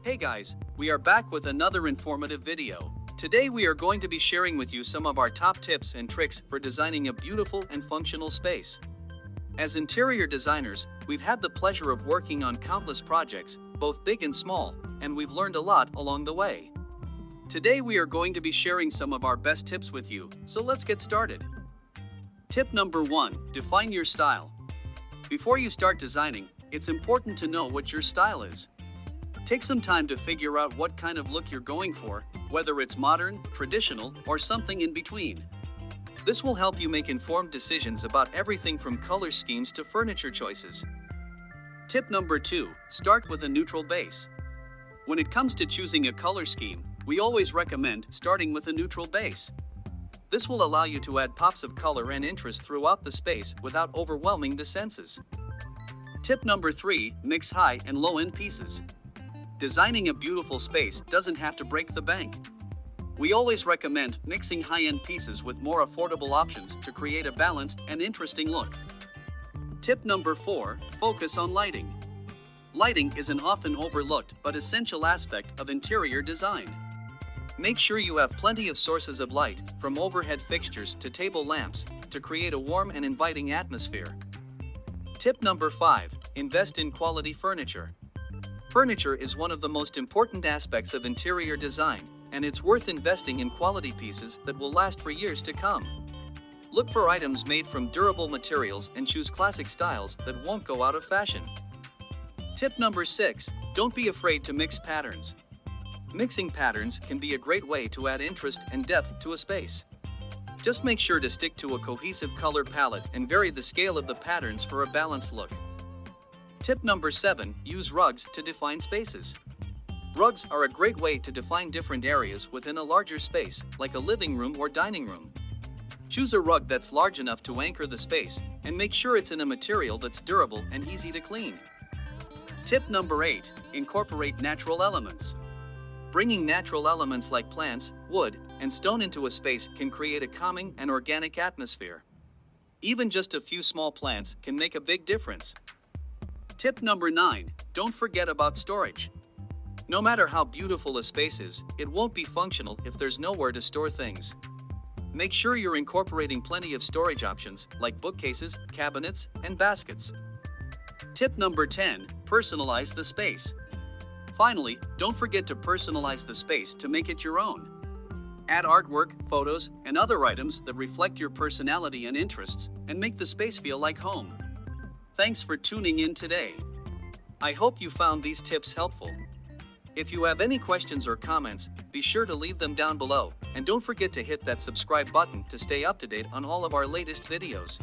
Hey guys, we are back with another informative video. Today we are going to be sharing with you some of our top tips and tricks for designing a beautiful and functional space. As interior designers, we've had the pleasure of working on countless projects, both big and small, and we've learned a lot along the way. Today we are going to be sharing some of our best tips with you, so let's get started. Tip number 1, define your style. Before you start designing, it's important to know what your style is. Take some time to figure out what kind of look you're going for, whether it's modern, traditional, or something in between. This will help you make informed decisions about everything from color schemes to furniture choices. Tip number 2, start with a neutral base. When it comes to choosing a color scheme, we always recommend starting with a neutral base. This will allow you to add pops of color and interest throughout the space without overwhelming the senses. Tip number 3, mix high and low-end pieces. Designing a beautiful space doesn't have to break the bank. We always recommend mixing high-end pieces with more affordable options to create a balanced and interesting look. Tip number 4, focus on lighting. Lighting is an often overlooked but essential aspect of interior design. Make sure you have plenty of sources of light, from overhead fixtures to table lamps, to create a warm and inviting atmosphere. Tip number 5, invest in quality furniture. Furniture is one of the most important aspects of interior design, and it's worth investing in quality pieces that will last for years to come. Look for items made from durable materials and choose classic styles that won't go out of fashion. Tip number 6, don't be afraid to mix patterns. Mixing patterns can be a great way to add interest and depth to a space. Just make sure to stick to a cohesive color palette and vary the scale of the patterns for a balanced look. Tip number 7, use rugs to define spaces. Rugs are a great way to define different areas within a larger space, like a living room or dining room. Choose a rug that's large enough to anchor the space, and make sure it's in a material that's durable and easy to clean. Tip number 8, incorporate natural elements. Bringing natural elements like plants, wood, and stone into a space can create a calming and organic atmosphere. Even just a few small plants can make a big difference. Tip number 9, don't forget about storage. No matter how beautiful a space is, it won't be functional if there's nowhere to store things. Make sure you're incorporating plenty of storage options like bookcases, cabinets, and baskets. Tip number 10, personalize the space. Finally, don't forget to personalize the space to make it your own. Add artwork, photos, and other items that reflect your personality and interests, and make the space feel like home. Thanks for tuning in today. I hope you found these tips helpful. If you have any questions or comments, be sure to leave them down below, and don't forget to hit that subscribe button to stay up to date on all of our latest videos.